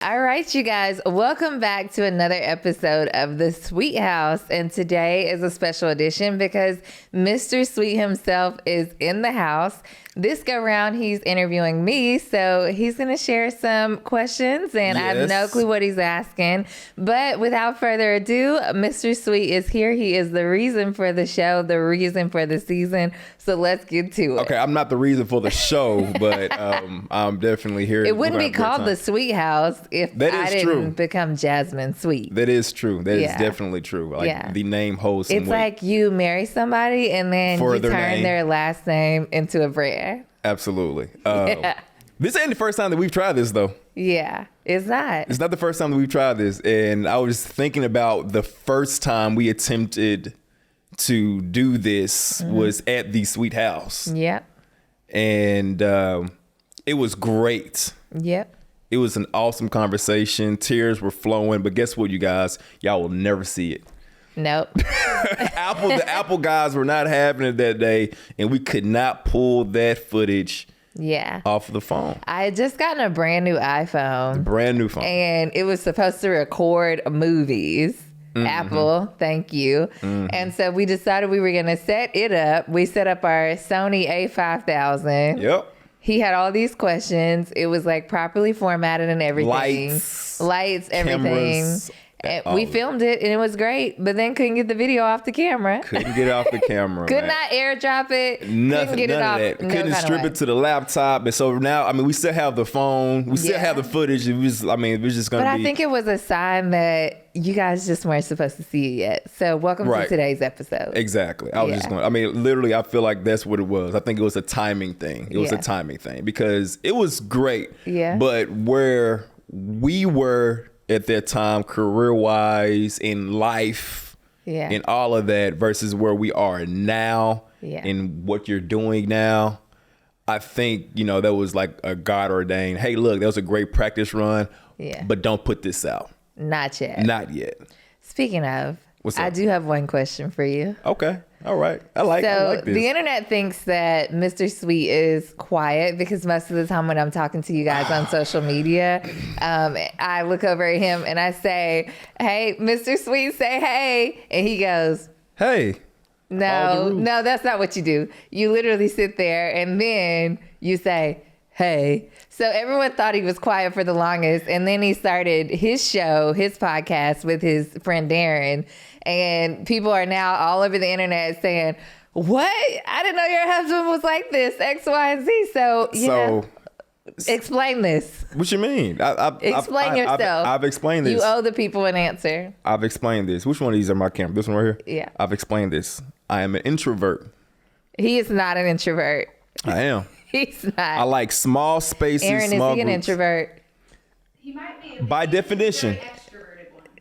All right, you guys, welcome back to another episode of The Sweet House. And today is a special edition because Mr. Sweet himself is in the house. This go round, he's interviewing me, so he's going to share some questions, and I have no clue what he's asking. But without further ado, Mr. Sweet is here. He is the reason for the show, the reason for the season. So let's get to it. Okay, I'm not the reason for the show, but I'm definitely here. It wouldn't be called The Sweet House if I didn't become Jasmine Sweet. That is true. That is definitely true. Like the name holds some weight. It's like you marry somebody and then you turn their last name into a brand. Absolutely. This ain't the first time that we've tried this, though. Yeah, it's not. It's not the first time that we've tried this. And I was thinking about the first time we attempted to do this was at the Sweet House. Yep. And it was great. Yep. It was an awesome conversation. Tears were flowing. But guess what, you guys? Y'all will never see it. Nope. The Apple guys were not having it that day, and we could not pull that footage off of the phone. I had just gotten a brand new iPhone. A brand new phone. And it was supposed to record movies. Apple, thank you. And so we decided we were going to set it up. We set up our Sony A5000. Yep. He had all these questions. It was like properly formatted and everything. Lights, everything. Cameras. And we filmed it and it was great, but then couldn't get the video off the camera. Couldn't get it off the camera. Could not airdrop it. Nothing. Couldn't get None it off. of that. No Couldn't strip it to the laptop. And so now, I mean, we still have the phone. We still have the footage. It was, I mean, it was just going to be. But I think it was a sign that you guys just weren't supposed to see it yet. So welcome to today's episode. Exactly. I was just going, I mean, literally, I feel like that's what it was. I think it was a timing thing. It was a timing thing because it was great. Yeah. But where we were at that time, career-wise, in life, and all of that, versus where we are now, and what you're doing now, I think, you know, that was like a God ordained, hey, look, that was a great practice run, but don't put this out. Not yet. Not yet. Speaking of, what's up? I do have one question for you. Okay. All right. I like this. The internet thinks that Mr. Sweet is quiet because most of the time when I'm talking to you guys on social media, I look over at him and I say, hey, Mr. Sweet, say hey. And he goes, hey. No, that's not what you do. You literally sit there and then you say, hey. So everyone thought he was quiet for the longest. And then he started his show, his podcast with his friend Darren. And people are now all over the internet saying, what? I didn't know your husband was like this, X, Y, and Z. So, you know, explain this. What you mean? Explain yourself. I've explained this. You owe the people an answer. I've explained this. Which one of these are my camera? This one right here? Yeah. I've explained this. I am an introvert. He is not an introvert. I am. He's not. I like small spaces, Aaron, small is he an groups. introvert? He might be. By definition.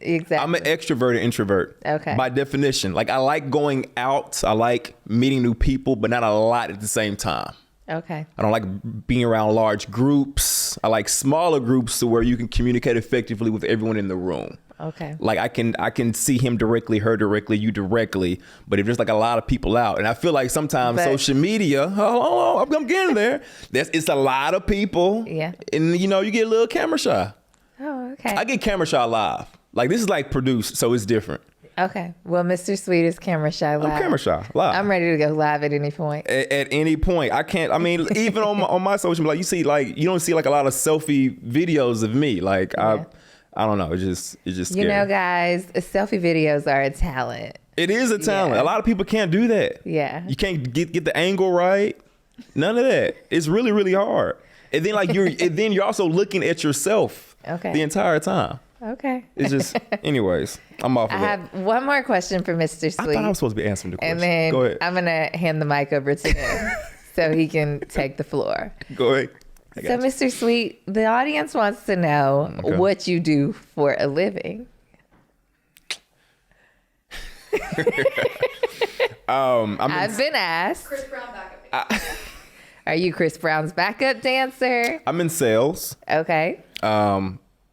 Exactly. I'm an extroverted introvert. Okay. By definition. Like, I like going out. I like meeting new people, but not a lot at the same time. Okay. I don't like being around large groups. I like smaller groups to where you can communicate effectively with everyone in the room. Okay. Like, I can see him directly, her directly, you directly. But if there's like a lot of people out, and I feel like sometimes social media, I'm getting there. It's a lot of people. Yeah. And, you know, you get a little camera shy. Oh, okay. I get camera shy live. Like, this is like produced, so it's different. Okay. Well, Mr. Sweet is camera shy live. I'm camera shy live. I'm ready to go live at any point. At any point. I can't, I mean, even on my social media, like, you don't see like a lot of selfie videos of me. Like, I don't know. It's just scary. You know, guys, selfie videos are a talent. It is a talent. A lot of people can't do that. Yeah. You can't get the angle right. None of that. It's really, really hard. And then like you're also looking at yourself the entire time. Okay. It's just, anyways, I'm off of I that. have one more question for Mr. Sweet. I thought I was supposed to be answering the question. And then Go ahead. I'm going to hand the mic over to him so he can take the floor. Go ahead. So, Mr. Sweet, the audience wants to know what you do for a living. I've been asked. Chris Brown backup dancer. Are you Chris Brown's backup dancer? I'm in sales. Okay.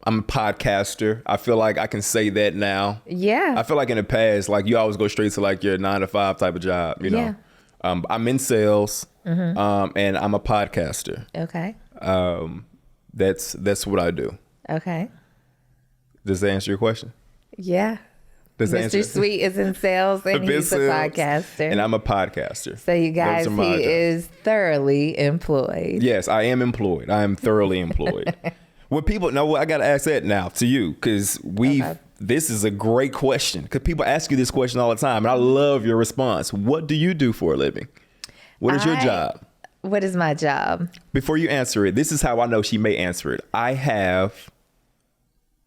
I'm a podcaster. I feel like I can say that now. Yeah. I feel like in the past, like you always go straight to like your 9-to-5 type of job, you know? I'm in sales, and I'm a podcaster. Okay. That's what I do. Okay. Does that answer your question? Yeah. Mr. Sweet is in sales and he's a podcaster. And I'm a podcaster. So you guys, he is thoroughly employed. Yes, I am employed. I am thoroughly employed. When people know, I got to ask that now to you because this is a great question because people ask you this question all the time and I love your response. What do you do for a living? What is your job? What is my job? Before you answer it, this is how I know she may answer it. I have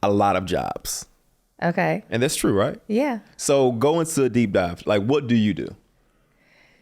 a lot of jobs. Okay. And that's true, right? Yeah. So go into a deep dive. Like, what do you do?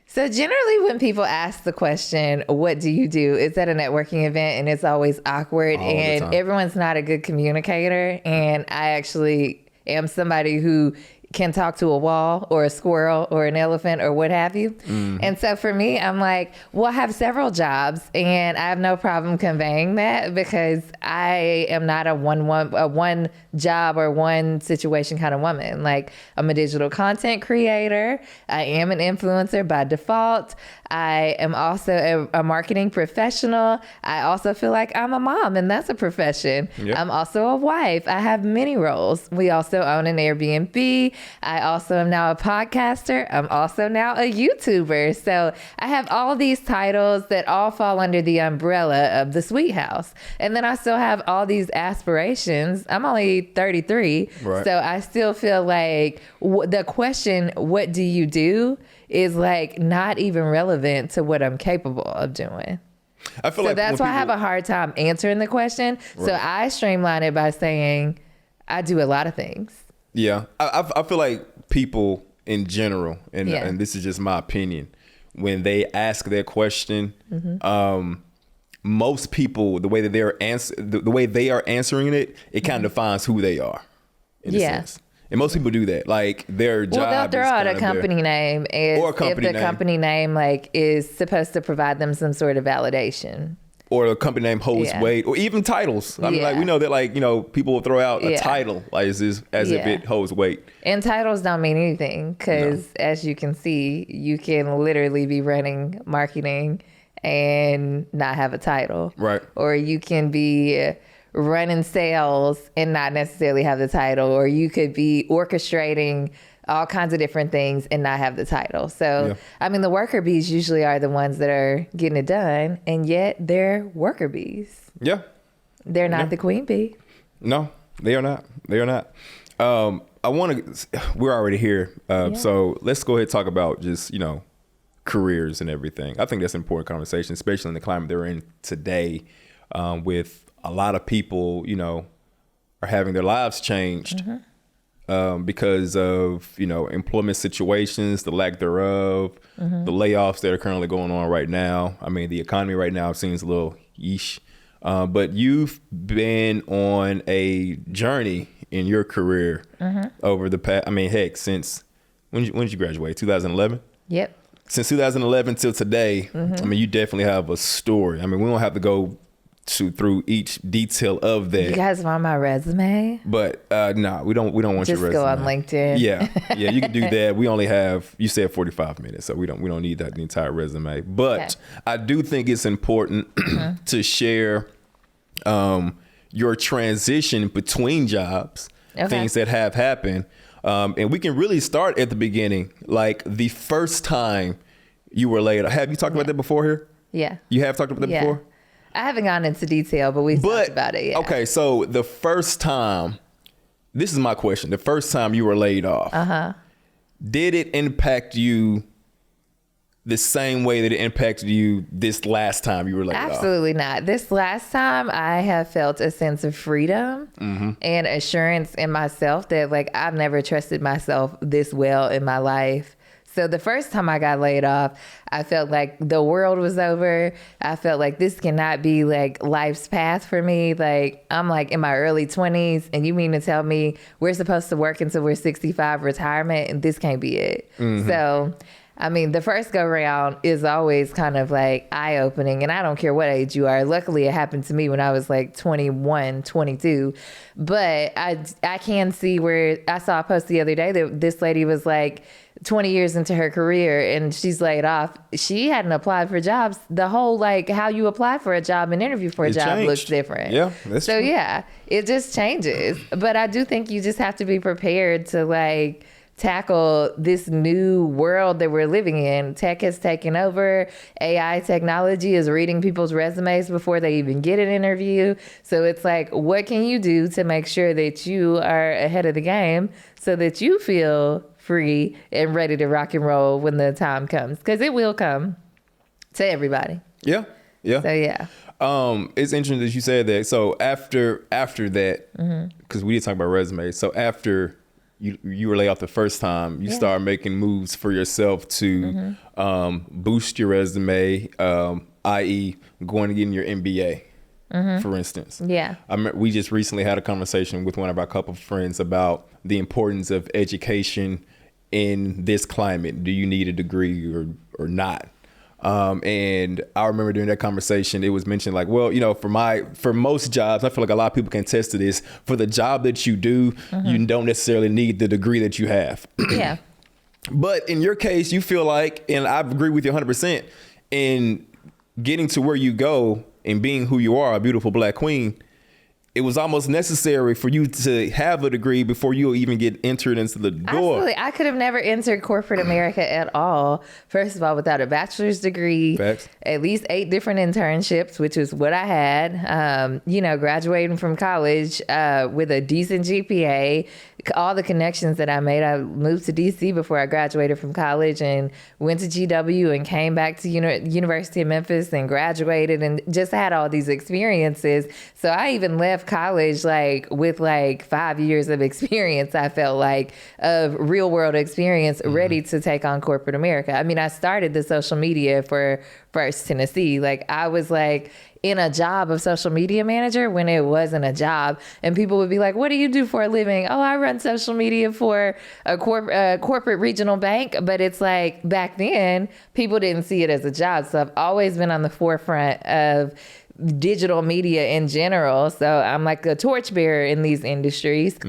So generally when people ask the question, what do you do? It's at a networking event and it's always awkward and everyone's not a good communicator. And I actually am somebody who can talk to a wall or a squirrel or an elephant or what have you. Mm-hmm. And so for me, I'm like, well, I have several jobs and I have no problem conveying that because I am not a one job or one situation kind of woman. Like I'm a digital content creator. I am an influencer by default. I am also a marketing professional. I also feel like I'm a mom and that's a profession. Yep. I'm also a wife. I have many roles. We also own an Airbnb. I also am now a podcaster. I'm also now a YouTuber. So I have all these titles that all fall under the umbrella of the Sweet House. And then I still have all these aspirations. I'm only 33. Right. So I still feel like the question, what do you do, is like not even relevant to what I'm capable of doing. I feel so like that's why I have a hard time answering the question. Right. So I streamline it by saying I do a lot of things. Yeah, I feel like people in general, and this is just my opinion, when they ask that question, mm-hmm. Most people, the way that the way they are answering it, it kind of defines who they are. In a sense. And most people do that. Like their job. Well, they'll throw out a company name if the company name like is supposed to provide them some sort of validation. Or a company name holds weight, or even titles. I mean, like we know that, like people will throw out a title like as if it holds weight. And titles don't mean anything because, as you can see, you can literally be running marketing and not have a title, right? Or you can be running sales and not necessarily have the title, or you could be orchestrating all kinds of different things and not have the title. So, I mean, the worker bees usually are the ones that are getting it done, and yet they're worker bees. Yeah. They're not the queen bee. No, they are not. They are not. We're already here. So let's go ahead and talk about just, careers and everything. I think that's an important conversation, especially in the climate they're in today, with a lot of people, are having their lives changed. Mm-hmm. Because of, employment situations, the lack thereof, mm-hmm. the layoffs that are currently going on right now. I mean, the economy right now seems a little yeesh. But you've been on a journey in your career mm-hmm. over the past, since, when did you graduate? 2011? Yep. Since 2011 till today, mm-hmm. You definitely have a story. We don't have to go through each detail of that. You guys want my resume? But no, we don't want your resume. Just go on LinkedIn. Yeah, you can do that. We only have, you said 45 minutes, so we don't need the entire resume. But I do think it's important to share your transition between jobs, things that have happened, and we can really start at the beginning, like the first time you were laid off. Have you talked about that before here? Yeah. You have talked about that before? I haven't gone into detail, but we've talked about it. Yeah. Okay, so the first time, this is my question. The first time you were laid off, did it impact you the same way that it impacted you this last time you were laid off? Absolutely not. This last time, I have felt a sense of freedom mm-hmm. and assurance in myself that, like, I've never trusted myself this well in my life. So the first time I got laid off, I felt like the world was over. I felt like this cannot be like life's path for me. Like I'm like in my early 20s and you mean to tell me we're supposed to work until we're 65 retirement and this can't be it. Mm-hmm. So I mean, the first go round is always kind of like eye opening, and I don't care what age you are. Luckily, it happened to me when I was like 21, 22. But I can see where I saw a post the other day that this lady was like 20 years into her career and she's laid off. She hadn't applied for jobs. The whole like how you apply for a job and interview for a job changed. looks different. Yeah, that's so true. Yeah, it just changes. But I do think you just have to be prepared to like tackle this new world that we're living in. Tech has taken over. AI technology is reading people's resumes before they even get an interview. So it's like, what can you do to make sure that you are ahead of the game so that you feel free and ready to rock and roll when the time comes? Because it will come to everybody. Yeah. So yeah. It's interesting that you said that. So after that, because we did talk about resumes. So after you were laid off the first time, you start making moves for yourself to boost your resume, i.e. going and getting your MBA, for instance. Yeah. We just recently had a conversation with one of our couple of friends about the importance of education in this climate. Do you need a degree or not? And I remember during that conversation, it was mentioned like, well, you know, for most jobs, I feel like a lot of people can attest to this. For the job that you do, you don't necessarily need the degree that you have. Yeah. But in your case, you feel like, and I agree with you 100%, in getting to where you go and being who you are, a beautiful Black queen, it was almost necessary for you to have a degree before you'll even get entered into the door. Absolutely. I could have never entered corporate America at all. First of all, without a bachelor's degree, Facts. At least 8 different internships, which is what I had. Graduating from college with a decent GPA, all the connections that I made. I moved to DC before I graduated from college and went to GW and came back to University of Memphis and graduated and just had all these experiences. So I even left college like with like 5 years of experience, I felt like, of real world experience, ready to take on corporate America. I mean, I started the social media for First Tennessee. Like I was like in a job of social media manager when it wasn't a job, and people would be like, what do you do for a living? Oh, I run social media for a corporate regional bank. But it's like back then people didn't see it as a job. So I've always been on the forefront of digital media in general. So I'm like a torchbearer in these industries.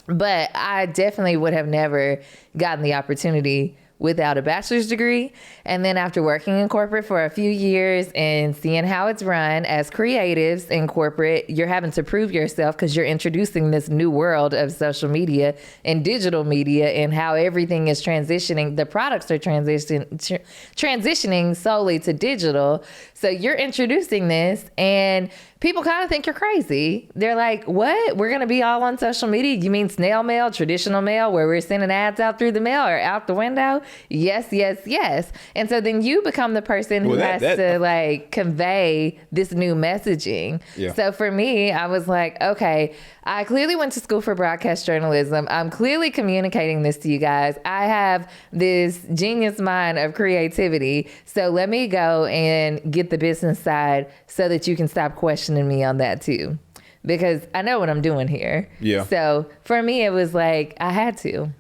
But I definitely would have never gotten the opportunity without a bachelor's degree. And then after working in corporate for a few years and seeing how it's run as creatives in corporate, you're having to prove yourself because you're introducing this new world of social media and digital media and how everything is transitioning. The products are transitioning solely to digital. So you're introducing this and people kind of think you're crazy. They're like, what? We're going to be all on social media? You mean snail mail, traditional mail, where we're sending ads out through the mail or out the window? Yes, yes, yes. And so then you become the person who has to like convey this new messaging. Yeah. So for me, I was like, okay, I clearly went to school for broadcast journalism. I'm clearly communicating this to you guys. I have this genius mind of creativity. So let me go and get the business side so that you can stop questioning me on that too. Because I know what I'm doing here. Yeah. So for me, it was like, I had to.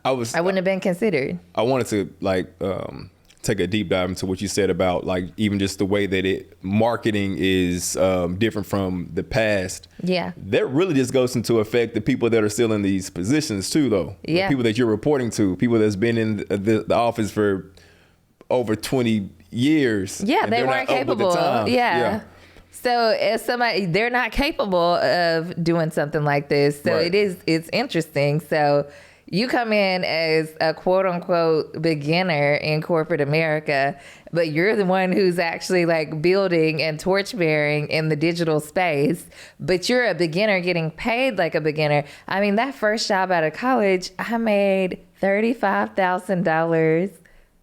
I wouldn't have been considered. I wanted to take a deep dive into what you said about like even just the way that marketing is different from the past. Yeah. That really just goes into effect the people that are still in these positions too, though. Yeah. The people that you're reporting to, people that's been in the office for over 20 years. Yeah, they weren't capable. Yeah. So as somebody, they're not capable of doing something like this. So right. It's interesting. So you come in as a quote unquote beginner in corporate America, but you're the one who's actually like building and torch bearing in the digital space, but you're a beginner getting paid like a beginner. I mean, that first job out of college, I made $35,000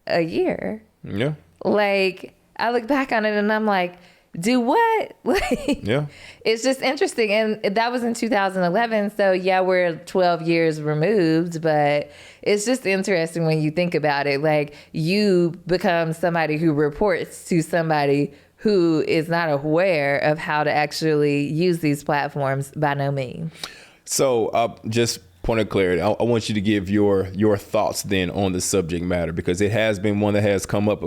a year. Yeah. Like I look back on it and I'm like, do what? Like, yeah. It's just interesting. And that was in 2011. So yeah, we're 12 years removed, but it's just interesting when you think about it. Like you become somebody who reports to somebody who is not aware of how to actually use these platforms by no means. So just point of clarity. I want you to give your thoughts then on the subject matter, because it has been one that has come up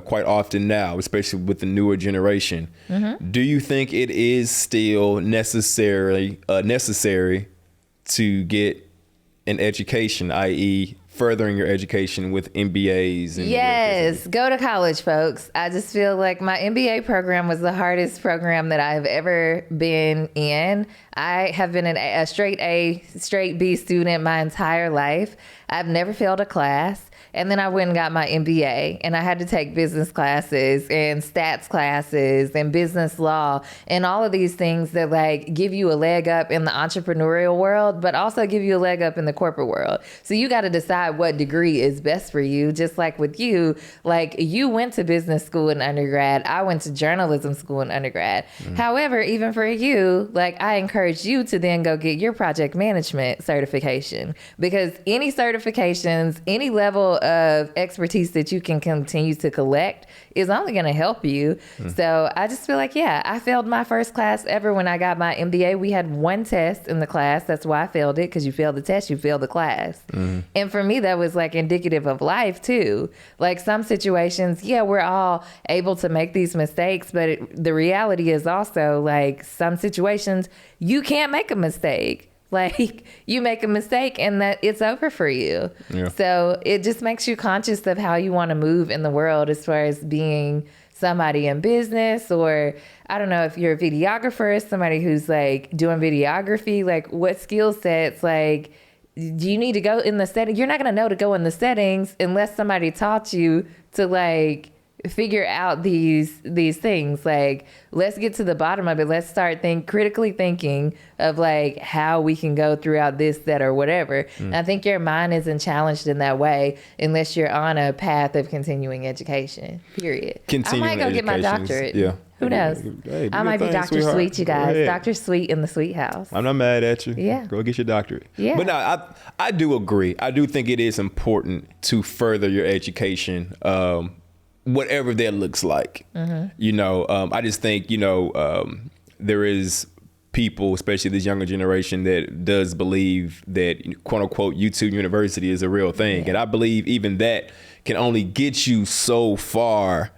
quite often now, especially with the newer generation. Mm-hmm. Do you think it is still necessary to get an education, i.e., furthering your education with MBAs? Yes, go to college, folks. I just feel like my MBA program was the hardest program that I've ever been in. I have been a straight A, straight B student my entire life. I've never failed a class. And then I went and got my MBA, and I had to take business classes and stats classes and business law and all of these things that like give you a leg up in the entrepreneurial world, but also give you a leg up in the corporate world. So you got to decide what degree is best for you. Just like with you, like you went to business school in undergrad. I went to journalism school in undergrad. Mm. However, even for you, like I encourage you to then go get your project management certification, because any certifications, any level of expertise that you can continue to collect is only going to help you. So I just feel like, I failed my first class ever when I got my MBA. We had one test in the class. That's why I failed it, because you failed the test, you failed the class. And for me, that was like indicative of life too. Like some situations, we're all able to make these mistakes, but the reality is also like some situations you can't make a mistake. Like you make a mistake and that it's over for you. Yeah. So it just makes you conscious of how you want to move in the world as far as being somebody in business, or I don't know if you're a videographer, somebody who's like doing videography, like what skill sets, like do you need to go in the setting? You're not going to know to go in the settings unless somebody taught you to like figure out these things. Like, let's get to the bottom of it. Let's start critically thinking of like how we can go throughout this, that, or whatever. And I think your mind isn't challenged in that way unless you're on a path of continuing education, period. I might go get my doctorate. Yeah. Who knows? Hey, I might be Dr. Sweet, you guys. Dr. Sweet in the Sweet House. I'm not mad at you. Yeah. Go get your doctorate. Yeah. But no, I do agree. I do think it is important to further your education, whatever that looks like. I just think, there is people, especially this younger generation, that does believe that quote unquote YouTube University is a real thing. Yeah. And I believe even that can only get you so far.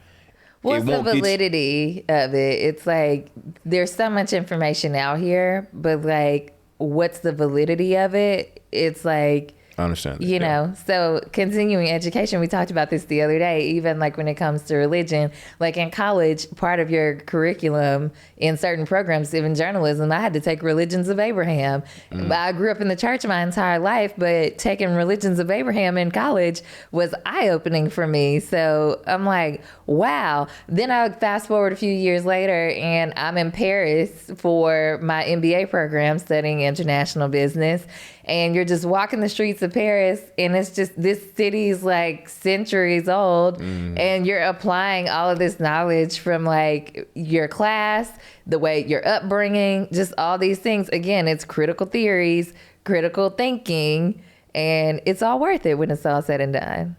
What's the validity of it? It's like there's so much information out here, but like what's the validity of it? It's like, I understand that, you know, so continuing education, we talked about this the other day, even like when it comes to religion, like in college, part of your curriculum in certain programs, even journalism, I had to take Religions of Abraham. I grew up in the church my entire life, but taking Religions of Abraham in college was eye-opening for me. So I'm like, wow. Then I fast forward a few years later and I'm in Paris for my MBA program studying international business. And you're just walking the streets of Paris and it's just, this city's like centuries old, and you're applying all of this knowledge from like your class, the way your upbringing, just all these things. Again, it's critical theories, critical thinking, and it's all worth it when it's all said and done.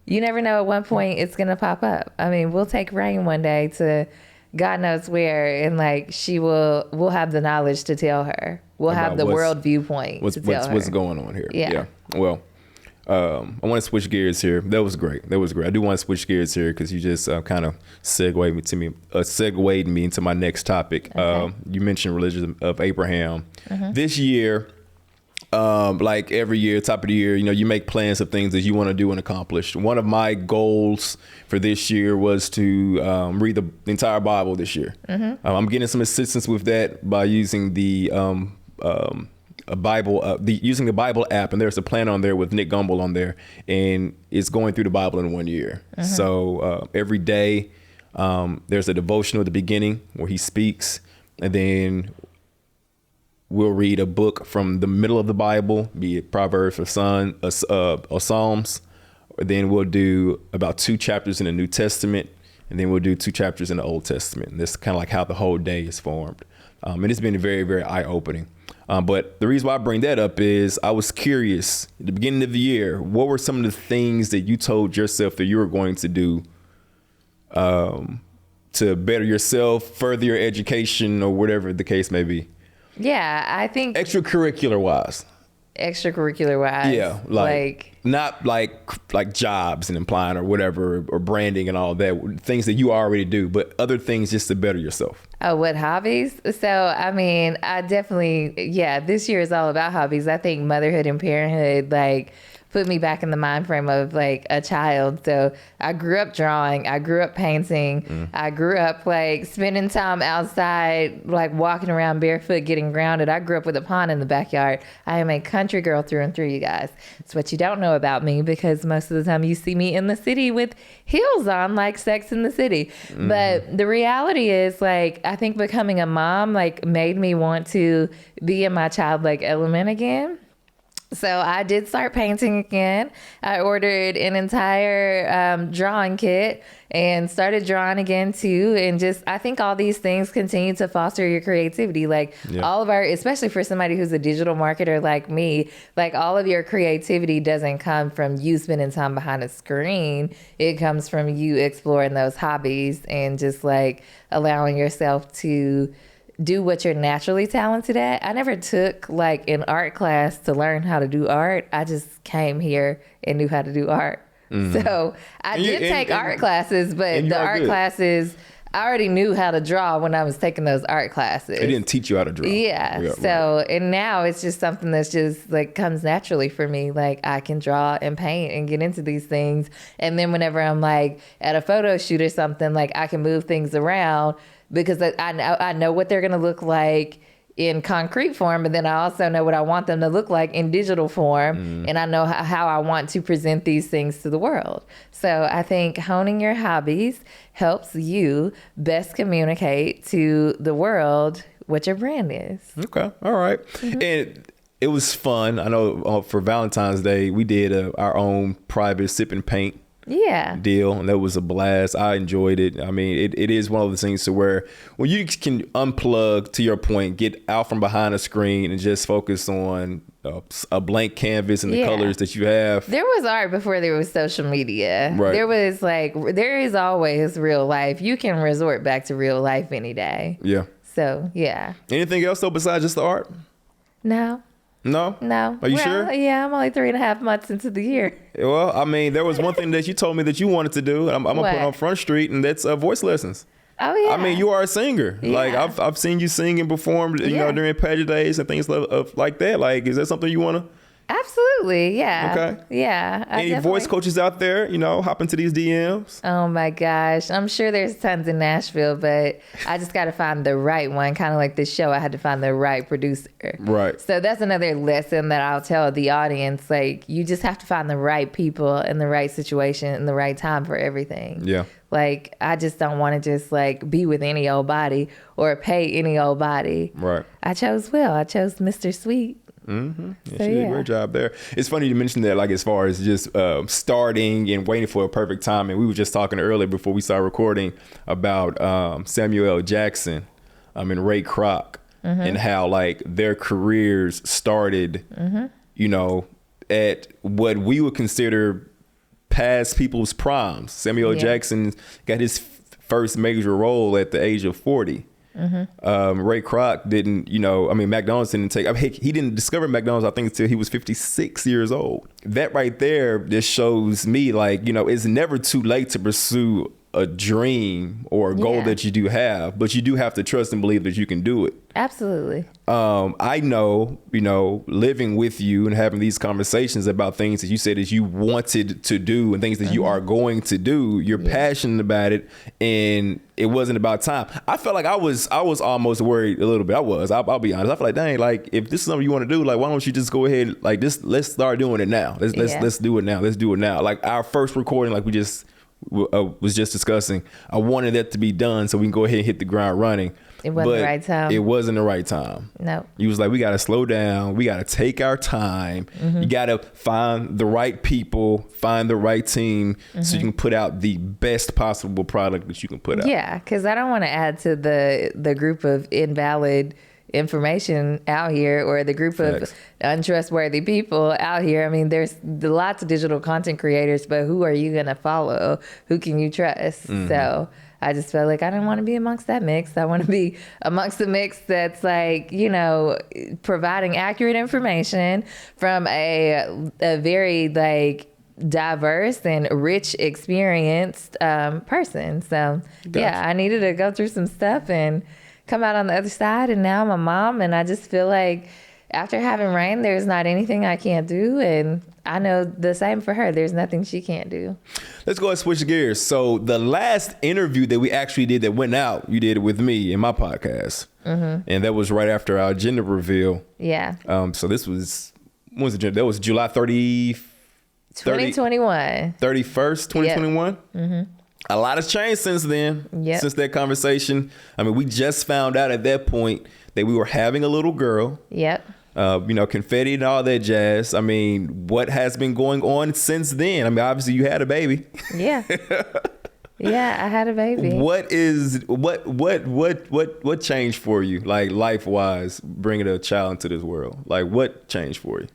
You never know at one point it's going to pop up. I mean, we'll take Rain one day to God knows where, and like we'll have the knowledge to tell her. We'll have the world viewpoint to tell her. What's going on here. Yeah. Well, I want to switch gears here. That was great. I do want to switch gears here because you just kind of segued me into my next topic. Okay. You mentioned Religion of Abraham. This year, like every year, top of the year, you make plans of things that you want to do and accomplish. One of my goals for this year was to read the entire Bible this year. I'm getting some assistance with that by using the using the Bible app, and there's a plan on there with Nick Gumbel on there, and it's going through the Bible in 1 year. So every day there's a devotional at the beginning where he speaks, and then we'll read a book from the middle of the Bible, be it Proverbs or Psalms. Then we'll do about 2 chapters in the New Testament, and then we'll do 2 chapters in the Old Testament. And that's kind of like how the whole day is formed. And it's been very, very eye-opening. But the reason why I bring that up is I was curious at the beginning of the year, what were some of the things that you told yourself that you were going to do to better yourself, further your education, or whatever the case may be? Yeah, I think extracurricular wise. extracurricular wise. Yeah, like not like jobs and implying or whatever, or branding and all that, things that you already do, but other things just to better yourself. Oh, what hobbies? So, I mean, I definitely, this year is all about hobbies. I think motherhood and parenthood, like, put me back in the mind frame of like a child. So I grew up drawing, I grew up painting, I grew up like spending time outside, like walking around barefoot, getting grounded. I grew up with a pond in the backyard. I am a country girl through and through, you guys. It's what you don't know about me, because most of the time you see me in the city with heels on, like Sex in the City. But the reality is, like, I think becoming a mom like made me want to be in my childlike element again. So I did start painting again. I ordered an entire drawing kit and started drawing again too. And just, I think all these things continue to foster your creativity. Like all of our, especially for somebody who's a digital marketer like me, like all of your creativity doesn't come from you spending time behind a screen. It comes from you exploring those hobbies and just like allowing yourself to do what you're naturally talented at. I never took like an art class to learn how to do art. I just came here and knew how to do art. So I did take art classes, but the art classes, I already knew how to draw when I was taking those art classes. They didn't teach you how to draw. Yeah. So, right. And now it's just something that's just like comes naturally for me. Like I can draw and paint and get into these things. And then whenever I'm like at a photo shoot or something, like I can move things around, because I know what they're going to look like in concrete form, but then I also know what I want them to look like in digital form. And I know how I want to present these things to the world. So I think honing your hobbies helps you best communicate to the world what your brand is. Okay. All right. And it was fun. I know for Valentine's Day, we did our own private sip and paint deal, and that was a blast. I enjoyed it. I mean, it is one of those things to where when you can unplug, to your point, get out from behind a screen and just focus on a blank canvas and the colors that you have. There was art before there was social media. Right. There is always real life. You can resort back to real life any day. Yeah. So, yeah. Anything else though besides just the art? No. Are you sure? Yeah, I'm only 3.5 months into the year. Well, I mean, there was one thing that you told me that you wanted to do. I'm gonna put on Front Street, and that's voice lessons. Oh yeah. I mean, you are a singer. Yeah. Like I've seen you sing and perform, you know, during pageant days and things like that. Like, is that something you want to? Absolutely, yeah. Okay. Yeah. Any voice coaches out there, you know, hop into these DMs? Oh my gosh. I'm sure there's tons in Nashville, but I just got to find the right one. Kind of like this show, I had to find the right producer. Right. So that's another lesson that I'll tell the audience. Like, you just have to find the right people in the right situation in the right time for everything. Yeah. Like, I just don't want to just like be with any old body or pay any old body. Right. I chose Mr.Sweet. Mm-hmm. Yeah, she did a great job there. It's funny you mentioned that, like, as far as just starting and waiting for a perfect time. And we were just talking earlier before we started recording about Samuel L. Jackson and Ray Kroc and how like their careers started, you know, at what we would consider past people's primes. Samuel L. Jackson got his first major role at the age of 40. Ray Kroc didn't, you know, I mean, McDonald's didn't take, I mean, he didn't discover McDonald's, I think, until he was 56 years old. That right there just shows me, like, you know, it's never too late to pursue a dream or a goal that you do have, but you do have to trust and believe that you can do it. Absolutely. I know, you know, living with you and having these conversations about things that you said that you wanted to do and things that you are going to do, you're passionate about it, and it wasn't about time. I felt like I was almost worried a little bit. I'll be honest. I feel like, dang, like, if this is something you want to do, like, why don't you just go ahead, like, let's start doing it now. Let's do it now. Let's do it now. Like our first recording, like we just was just discussing, I wanted that to be done so we can go ahead and hit the ground running. It wasn't the right time. It wasn't the right time. No. You was like, we got to slow down. We got to take our time. You got to find the right people, find the right team so you can put out the best possible product that you can put out. Yeah, because I don't want to add to the group of invalid information out here, or the group of untrustworthy people out here. I mean, there's lots of digital content creators, but who are you going to follow? Who can you trust? So I just felt like I didn't want to be amongst that mix. I want to be amongst the mix that's like, you know, providing accurate information from a very like diverse and rich experienced person. So yeah, I needed to go through some stuff and come out on the other side, and now I'm a mom, and I just feel like after having Rain, there's not anything I can't do, and I know the same for her. There's nothing she can't do. Let's go and switch gears. So the last interview that we actually did that went out, you did it with me in my podcast, and that was right after our gender reveal. Yeah. So this was, when was it? That was July 2021. 31st, 2021. Yep. A lot has changed since then, since that conversation. I mean, we just found out at that point that we were having a little girl. Yep. You know, confetti and all that jazz. I mean, what has been going on since then? I mean, obviously you had a baby. Yeah. Yeah, I had a baby. What changed for you, like life-wise, bringing a child into this world? Like, what changed for you?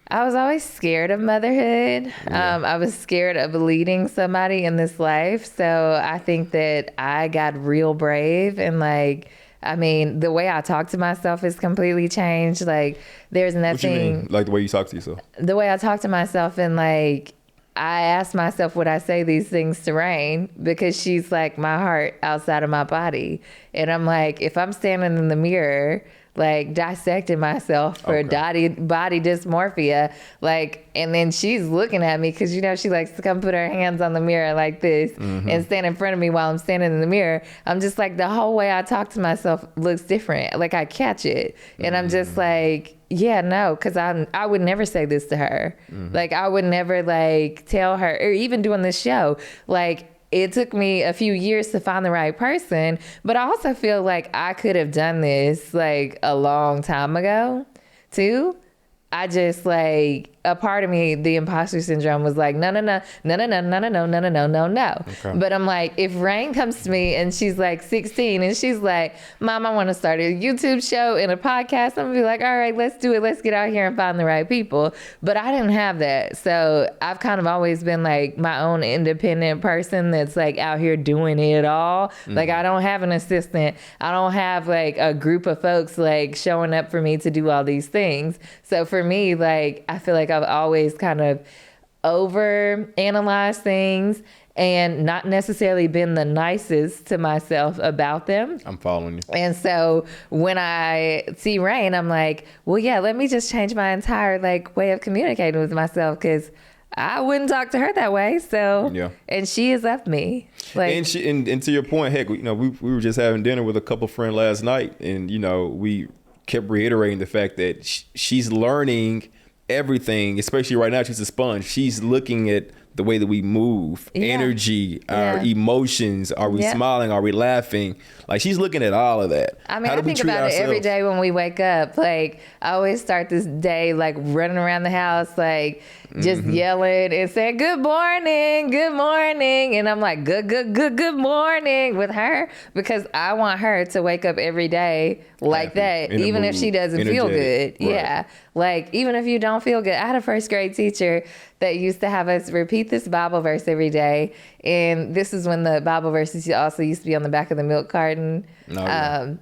I was always scared of motherhood. I was scared of leading somebody in this life. So I think that I got real brave, and like, I mean, the way I talk to myself has completely changed. Like, there's nothing. What you mean? Like the way you talk to yourself? The way I talk to myself, and like, I ask myself, would I say these things to Rain? Because she's like my heart outside of my body. And I'm like, if I'm standing in the mirror, like dissecting myself for body dysmorphia, like, and then she's looking at me because, you know, she likes to come put her hands on the mirror like this and stand in front of me while I'm standing in the mirror. I'm just like, the whole way I talk to myself looks different. Like, I catch it, and I'm just like, yeah, no, because I would never say this to her. Like, I would never like tell her, or even doing this show, like, it took me a few years to find the right person, but I also feel like I could have done this like a long time ago too. I just like, a part of me, the imposter syndrome was like, no. Okay. But I'm like, if Rain comes to me and she's like 16 and she's like, Mom, I want to start a YouTube show and a podcast, I'm gonna be like, all right, let's do it. Let's get out here and find the right people. But I didn't have that. So I've kind of always been like my own independent person that's like out here doing it all. Like, I don't have an assistant. I don't have like a group of folks like showing up for me to do all these things. So for me, like, I feel like I've always kind of over-analyzed things and not necessarily been the nicest to myself about them. I'm following you. And so when I see Rain, I'm like, well, yeah, let me just change my entire like way of communicating with myself, because I wouldn't talk to her that way. So, yeah. And she has left me. Like, and to your point, heck, you know, we were just having dinner with a couple friends last night, and you know, we kept reiterating the fact that she's learning everything, especially right now. She's a sponge. She's looking at the way that we move, energy, our emotions. Are we smiling? Are we laughing? Like, she's looking at all of that. I mean, I think about it every day when we wake up. Like, I always start this day like running around the house, like just yelling and saying, good morning, and I'm like, good morning with her, because I want her to wake up every day like that, even if she doesn't feel good. Right. Yeah. Like, even if you don't feel good. I had a first grade teacher that used to have us repeat this Bible verse every day. And this is when the Bible verses also used to be on the back of the milk carton.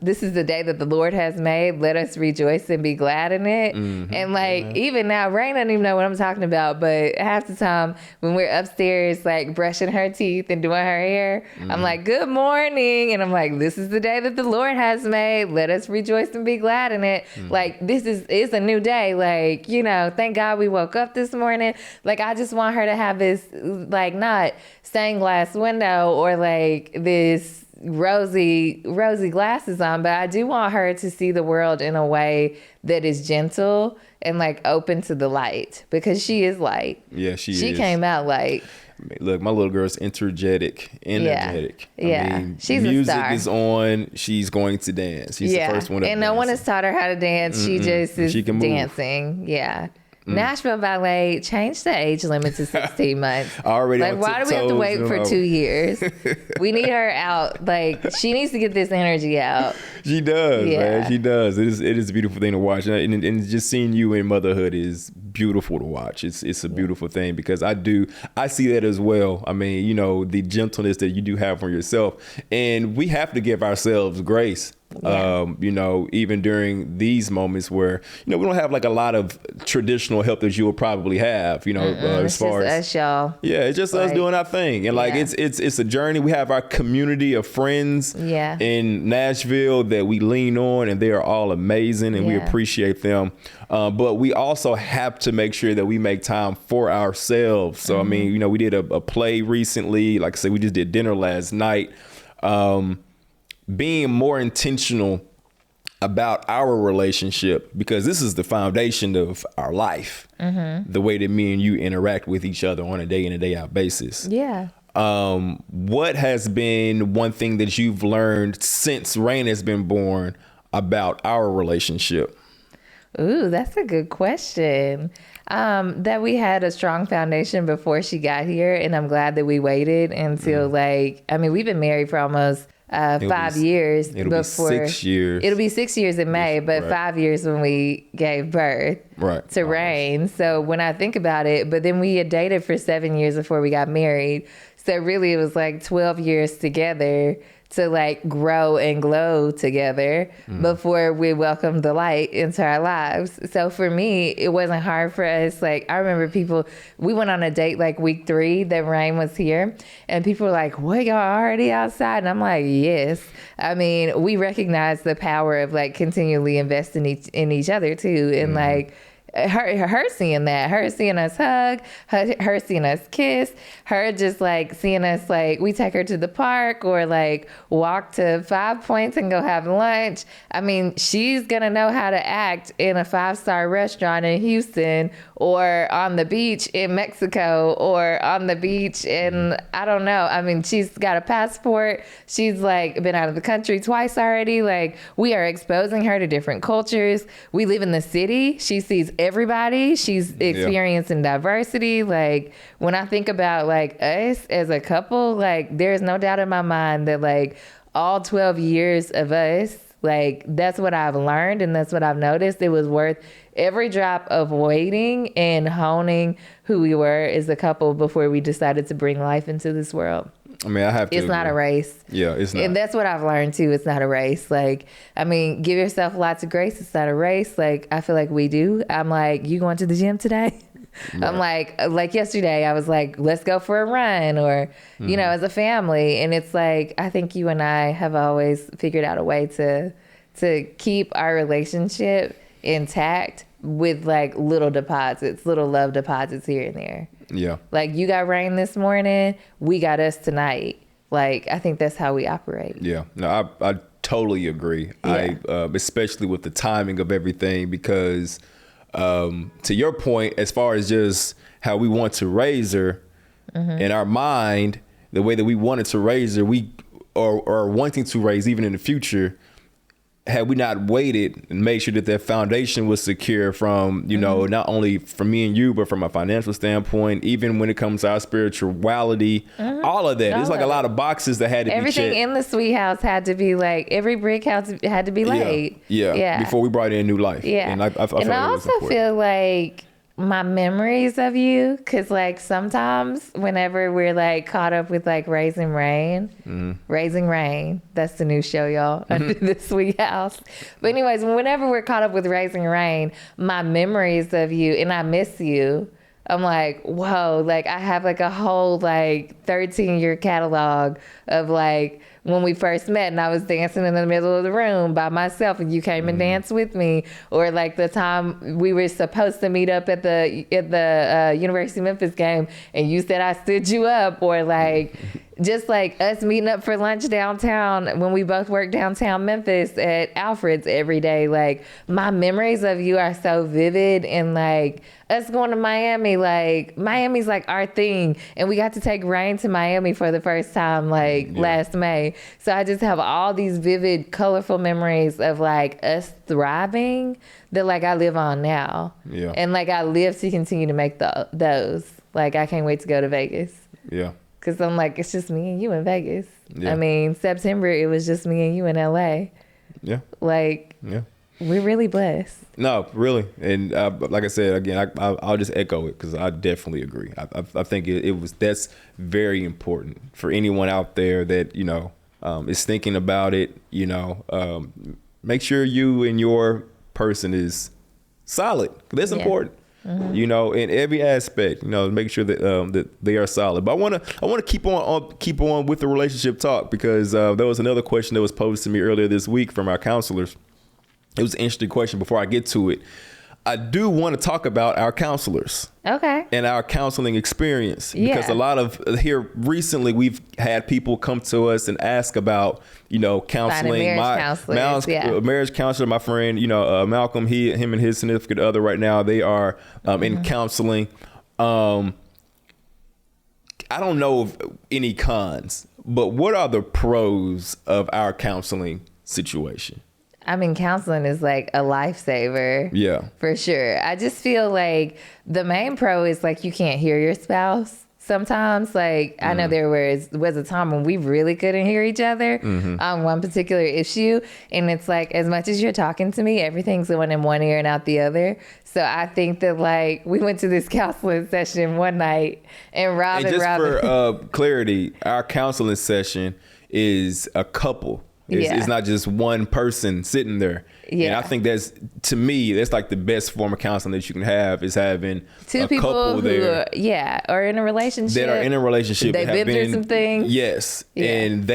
This is the day that the Lord has made. Let us rejoice and be glad in it. And like, even now, Rain doesn't even know what I'm talking about. But half the time when we're upstairs, like brushing her teeth and doing her hair, I'm like, good morning. And I'm like, this is the day that the Lord has made. Let us rejoice and be glad in it. Like, it's a new day. Like, you know, thank God we woke up this morning. Like, I just want her to have this, like, not stained glass window or like this rosy glasses on, but I do want her to see the world in a way that is gentle and like open to the light, because she is light. Yeah, she is. She came out light. Look, my little girl's energetic. Yeah. I mean, she's music a star. is on. She's going to dance. She's the first one to and no one has taught her how to dance. She just is dancing. Yeah. Nashville Ballet changed the age limit to 16 months. Already, like, why do we have to wait for 2 years? We need her out. Like, she needs to get this energy out. She does, Yeah. man. She does. It is a beautiful thing to watch, and just seeing you in motherhood is beautiful to watch. It's a beautiful thing because I see that as well. I mean, you know, the gentleness that you do have for yourself, and we have to give ourselves grace. Yeah. You know, even during these moments where, you know, we don't have like a lot of traditional help that you will probably have, you know, as far as us, y'all. Yeah, it's just us doing our thing. And like, yeah. it's a journey. We have our community of friends Yeah. in Nashville that we lean on, and they are all amazing, and we Yeah. appreciate them. But we also have to make sure that we make time for ourselves. So, I mean, you know, we did a play recently. Like I said, we just did dinner last night. Being more intentional about our relationship, because this is the foundation of our life, the way that me and you interact with each other on a day in and day out basis. Yeah. What has been one thing that you've learned since Rain has been born about our relationship? Ooh, that's a good question. That we had a strong foundation before she got here, and I'm glad that we waited until we've been married for almost 5 years. It'll be 6 years. It'll be 6 years in May, but right. 5 years when we gave birth to Rain. So when I think about it, but then we had dated for 7 years before we got married. So really it was like 12 years together to like grow and glow together before we welcomed the light into our lives. So for me, it wasn't hard for us. Like, I remember we went on a date like week 3 that Rain was here, and people were like, what, y'all already outside? And I'm like, yes. I mean, we recognize the power of like continually investing in each other too. And like, her seeing that, her seeing us hug, her seeing us kiss, her just like seeing us, like we take her to the park or like walk to 5 Points and go have lunch. I mean, she's gonna know how to act in a 5-star restaurant in Houston or on the beach in Mexico or on the beach in, I don't know. I mean, she's got a passport. She's like been out of the country twice already. Like, we are exposing her to different cultures. We live in the city. She sees everybody. She's experiencing diversity. Like, when I think about like us as a couple, like there's no doubt in my mind that like all 12 years of us, like that's what I've learned and that's what I've noticed. It was worth every drop of waiting and honing who we were as a couple before we decided to bring life into this world. I mean, I have to. It's not a race. Yeah, it's not. And that's what I've learned too. It's not a race. Like, I mean, give yourself lots of grace. It's not a race. Like, I feel like we do. I'm like, you going to the gym today? Right. I'm like yesterday, I was like, let's go for a run, or, you know, as a family. And it's like, I think you and I have always figured out a way to keep our relationship intact with like little deposits, little love deposits here and there. Yeah. Like, you got Rain this morning, we got us tonight. Like, I think that's how we operate. Yeah. No, I totally agree. Yeah. Especially with the timing of everything, because to your point, as far as just how we want to raise her, in our mind, the way that we wanted to raise her, we are wanting to raise even in the future, had we not waited and made sure that their foundation was secure from, you know, not only from me and you, but from a financial standpoint, even when it comes to our spirituality, all of that. There's like a lot of boxes that had to be checked. Everything in the Sweet House had to be like, every brick house had to be laid. Yeah. Before we brought in new life. Yeah. And I also feel like my memories of you, because like sometimes whenever we're like caught up with like Raising Rain, that's the new show, y'all, under the Sweet House. But anyways, whenever we're caught up with Raising Rain, my memories of you, and I miss you, I'm like, whoa, like I have like a whole like 13-year catalog of like when we first met and I was dancing in the middle of the room by myself and you came and danced with me, or like the time we were supposed to meet up at the University of Memphis game and you said I stood you up, or like just like us meeting up for lunch downtown when we both worked downtown Memphis at Alfred's every day. Like, my memories of you are so vivid, and like us going to Miami, like Miami's like our thing, and we got to take Rain to Miami for the first time last May. So I just have all these vivid, colorful memories of like us thriving that like I live on now. Yeah. And like I live to continue to make those. Like, I can't wait to go to Vegas. Yeah. Because I'm like, it's just me and you in Vegas. Yeah. I mean, September, it was just me and you in LA. Yeah. Like, yeah. We're really blessed. No, really. And like I said, again, I'll just echo it because I definitely agree. I think that's very important for anyone out there that, is thinking about it, make sure you and your person is solid. That's important. Mm-hmm. In every aspect, make sure that that they are solid. But I want to keep on with the relationship talk because there was another question that was posed to me earlier this week from our counselors. It was an interesting question. Before I get to it, I do want to talk about our counselors. Okay. And our counseling experience. Because a lot of here recently, we've had people come to us and ask about, counseling. Marriage counselor, my friend, Malcolm, him and his significant other right now, they are in counseling. I don't know of any cons, but what are the pros of our counseling situation? I mean, counseling is like a lifesaver. Yeah. For sure. I just feel like the main pro is like you can't hear your spouse sometimes. Like, I know there was a time when we really couldn't hear each other on one particular issue. And it's like, as much as you're talking to me, everything's going in one ear and out the other. So I think that, like, we went to this counseling session one night and Robin. For clarity, our counseling session is a couple. It's not just one person sitting there. Yeah. And I think that's like the best form of counseling that you can have is having two people couple there. Are in a relationship. That are in a relationship. They've been through some things. Yes. Yeah. And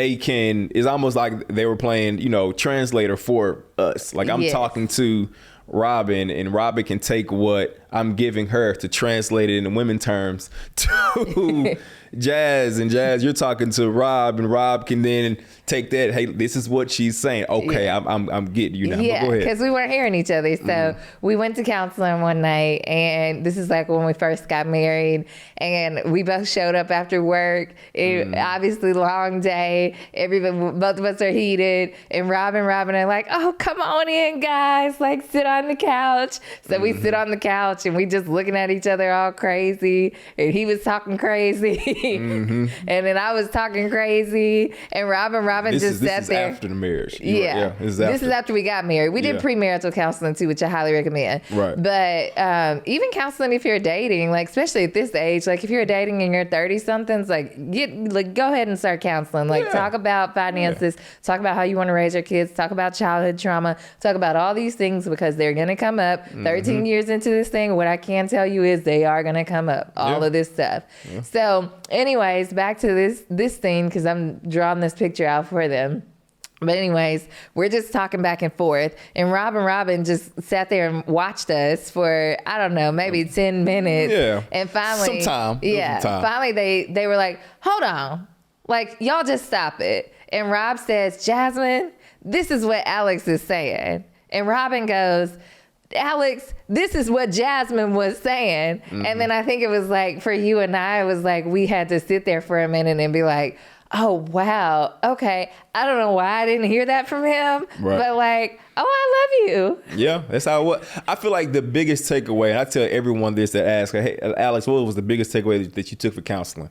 it's almost like they were playing, translator for us. Like I'm talking to Robin and Robin can take what I'm giving her to translate it in women terms to Jazz, and Jazz, you're talking to Rob, and Rob can then take that. Hey, this is what she's saying. Okay, I'm getting you now. Yeah, go ahead. Because we weren't hearing each other. So we went to counseling one night, and this is like when we first got married, and we both showed up after work. Obviously, long day. Both of us are heated, and Rob and Robin are like, "Oh, come on in, guys! Like, sit on the couch." So we sit on the couch, and we just looking at each other all crazy, and he was talking crazy. And then I was talking crazy, and Robin just sat there. This is after the marriage. This is after we got married. We did premarital counseling too, which I highly recommend. Right. But even counseling if you're dating, like especially at this age, like if you're dating in your 30-somethings, go ahead and start counseling. Like talk about finances, talk about how you want to raise your kids, talk about childhood trauma, talk about all these things because they're gonna come up. 13 years into this thing, what I can tell you is they are gonna come up. All of this stuff. Yeah. So anyways, back to this thing because I'm drawing this picture out for them. But anyways, we're just talking back and forth, and Robin just sat there and watched us for, I don't know, maybe 10 minutes. Yeah. And finally, Sometime. Finally they were like, hold on, like y'all just stop it. And Rob says, Jasmine, this is what Alex is saying. And Robin goes, Alex, this is what Jasmine was saying. And then I think it was like for you and I, it was like we had to sit there for a minute and be like, oh, wow. Okay. I don't know why I didn't hear that from him. Right. But like, oh, I love you. Yeah, that's how it was. I feel like the biggest takeaway, and I tell everyone this that asks, hey, Alex, what was the biggest takeaway that you took for counseling?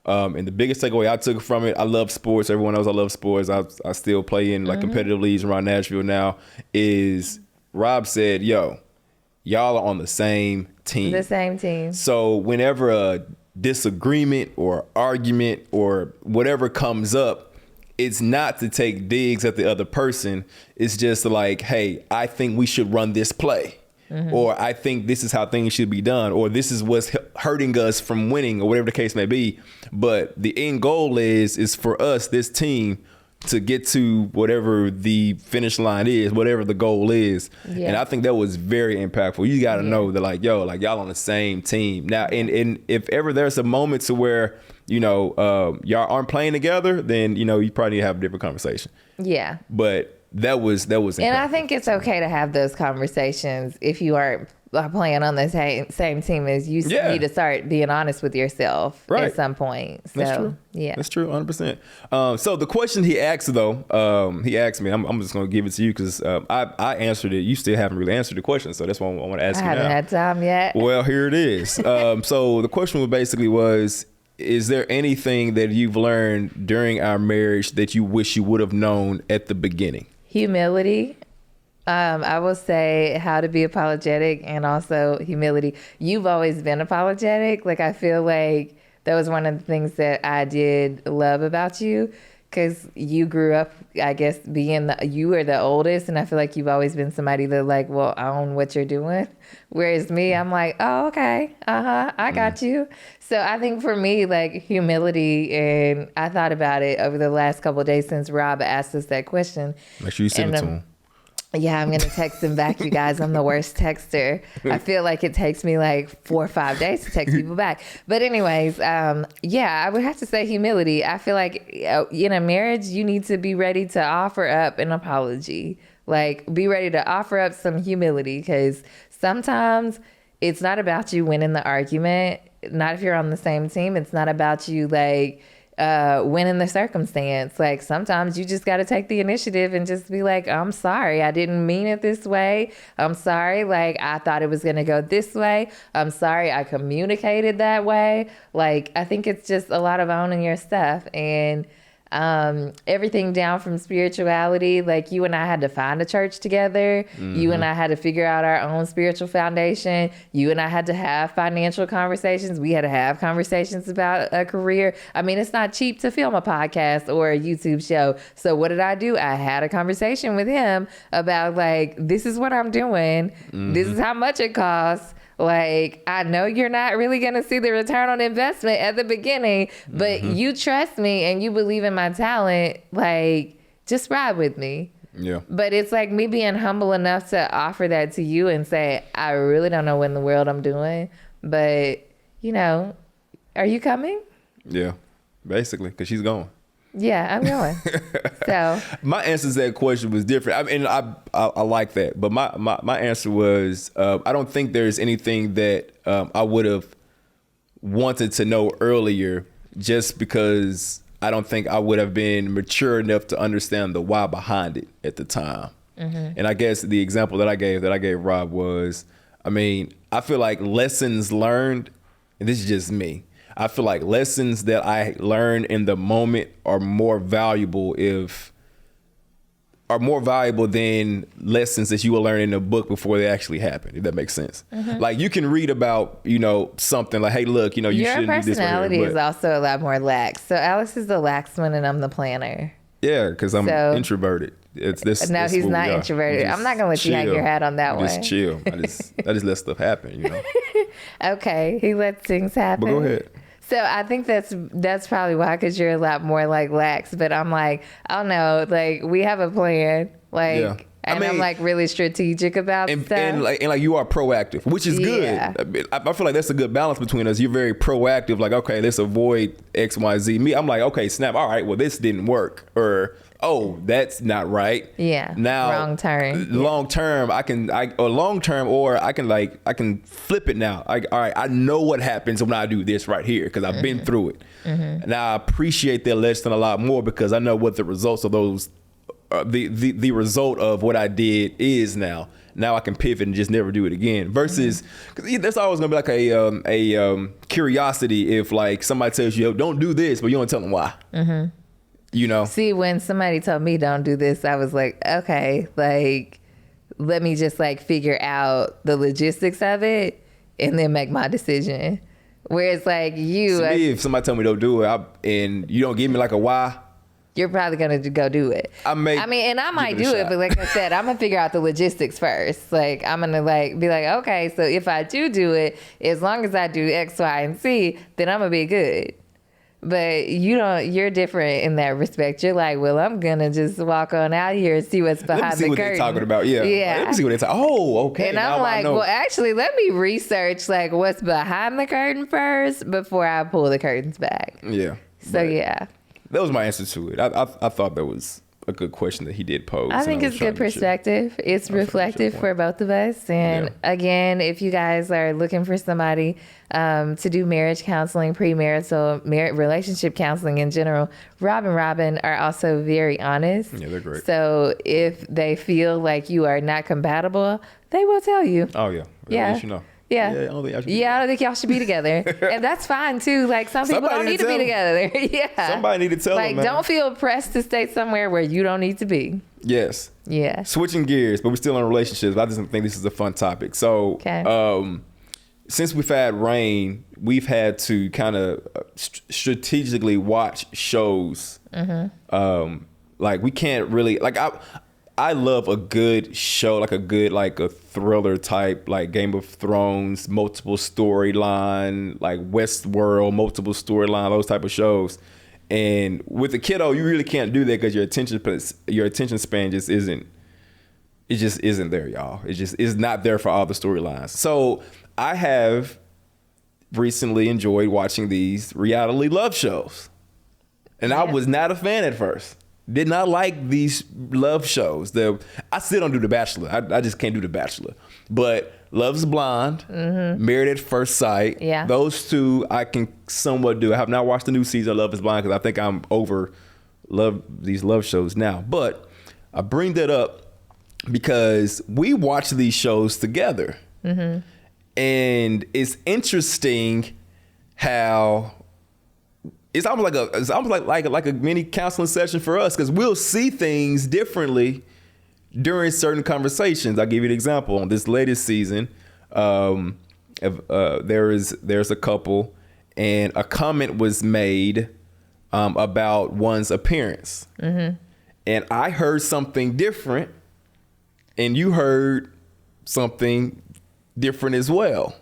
And the biggest takeaway I took from it, I love sports. Everyone knows I love sports. I still play in like competitive leagues around Nashville now, is Rob said, yo, y'all are on the same team. The same team. So whenever a disagreement or argument or whatever comes up, it's not to take digs at the other person. It's just like, hey, I think we should run this play. Or I think this is how things should be done. Or this is what's hurting us from winning or whatever the case may be. But the end goal is for us, this team, to get to whatever the finish line is, whatever the goal is. Yeah. And I think that was very impactful. You got to know that like, yo, like y'all on the same team. Now, and if ever there's a moment to where, y'all aren't playing together, then, you probably need to have a different conversation. Yeah. But that was impactful. And I think it's okay to have those conversations if you aren't playing on the same team as you need to start being honest with yourself at some point. So, that's true. Yeah, that's true. 100%. So the question he asked though, he asked me, I'm just going to give it to you because I answered it. You still haven't really answered the question. So that's why I want to ask you now. I haven't had time yet. Well, here it is. So the question was, is there anything that you've learned during our marriage that you wish you would have known at the beginning? Humility. I will say how to be apologetic and also humility. You've always been apologetic. Like, I feel like that was one of the things that I did love about you, because you grew up, I guess, you were the oldest, and I feel like you've always been somebody that like, well, I own what you're doing. Whereas me, I'm like, oh, okay, I got you. So I think for me, like, humility, and I thought about it over the last couple of days since Rob asked us that question. Make sure you send it to him. Yeah, I'm going to text him back, you guys. I'm the worst texter. I feel like it takes me like 4 or 5 days to text people back. But anyways, I would have to say humility. I feel like in a marriage, you need to be ready to offer up an apology. Like, be ready to offer up some humility, because sometimes it's not about you winning the argument. Not if you're on the same team. It's not about you, like, winning the circumstance. Like, sometimes you just got to take the initiative and just be like, I'm sorry, I didn't mean it this way. I'm sorry, like, I thought it was going to go this way. I'm sorry I communicated that way. Like, I think it's just a lot of owning your stuff, and everything down from spirituality. Like, you and I had to find a church together. You and I had to figure out our own spiritual foundation. You and I had to have financial conversations. We had to have conversations about a career. I mean, it's not cheap to film a podcast or a YouTube show. So what did I do? I had a conversation with him about, like, this is what I'm doing. This is how much it costs. Like, I know you're not really going to see the return on investment at the beginning, but you trust me and you believe in my talent. Like, just ride with me. Yeah. But it's like me being humble enough to offer that to you and say, I really don't know what in the world I'm doing, but, you know, are you coming? Yeah, basically, because she's going. Yeah, I'm going. So my answer to that question was different. I mean, I like that, but my answer was I don't think there's anything that I would have wanted to know earlier, just because I don't think I would have been mature enough to understand the why behind it at the time. And I guess the example that I gave Rob was, I mean, I feel like lessons learned, and this is just me, I feel like lessons that I learn in the moment are more valuable than lessons that you will learn in a book before they actually happen, if that makes sense. Like, you can read about, you know, something like, hey, look, you know, you shouldn't do this. Your personality is also a lot more lax. So Alex is the lax one and I'm the planner. Yeah, because I'm introverted. It's this. No, he's not introverted. I'm not gonna let you hang your hat on that one. Just chill. I just let stuff happen, you know. Okay, he lets things happen. But go ahead. So I think that's probably why, because you're a lot more like lax. But I'm like, I don't know, like, we have a plan, like, yeah. And I'm like really strategic about stuff. And like you are proactive, which is good. I feel like that's a good balance between us. You're very proactive, like, okay, let's avoid X, Y, Z. Me, I'm like, okay, snap. All right, well, this didn't work, or oh, that's not right. Yeah. Now, long term, I can flip it now. All right, I know what happens when I do this right here, because I've been through it. Now I appreciate that lesson a lot more, because I know what the results of those. The result of what I did is now I can pivot and just never do it again. Versus, because that's always gonna be like a curiosity if, like, somebody tells you, don't do this, but you don't tell them why. You know. See, when somebody told me don't do this, I was like, okay, like, let me just like figure out the logistics of it and then make my decision. Whereas like you, to me, if somebody tell me don't do it and you don't give me like a why, you're probably going to go do it. I might do it, but like I said, I'm going to figure out the logistics first. Like, I'm going to like be like, okay, so if I do it, as long as I do X, Y, and Z, then I'm going to be good. But you're different in that respect. You're like, well, I'm going to just walk on out here and see what's behind the curtain. Let me see what they're talking about. Yeah. Let me see what they're talking about. Oh, okay. And I'm like, well, actually, let me research like what's behind the curtain first before I pull the curtains back. Yeah. So, yeah. That was my answer to it. I thought that was a good question that he did pose. I think it's good perspective. It's reflective for both of us. And again, if you guys are looking for somebody to do marriage counseling, premarital, relationship counseling in general, Rob and Robin are also very honest. Yeah, they're great. So if they feel like you are not compatible, they will tell you. Oh, yeah. At least you know. Yeah. I don't think y'all should be together. And that's fine too. Like, some people don't need to be together. Yeah. Somebody need to tell them. Like, don't feel pressed to stay somewhere where you don't need to be. Yes. Yeah. Switching gears, but we're still in relationships. I just think this is a fun topic. So, since we've had rain, we've had to kind of strategically watch shows. Like we can't really like I love a good show, like a thriller type, like Game of Thrones, multiple storyline, like Westworld, multiple storyline, those type of shows. And with a kiddo, you really can't do that because your attention span just isn't there, y'all. It just is not there for all the storylines. So I have recently enjoyed watching these reality love shows. And I was not a fan at first. Did not like these love shows. I still don't do The Bachelor. I just can't do The Bachelor. But Love is Blind, Married at First Sight. Yeah. Those two I can somewhat do. I have not watched the new season of Love is Blind because I think I'm over these love shows now. But I bring that up because we watch these shows together. And it's interesting how it's almost like a mini counseling session for us because we'll see things differently during certain conversations. I'll give you an example. On this latest season, there's a couple, and a comment was made about one's appearance, and I heard something different, and you heard something different as well.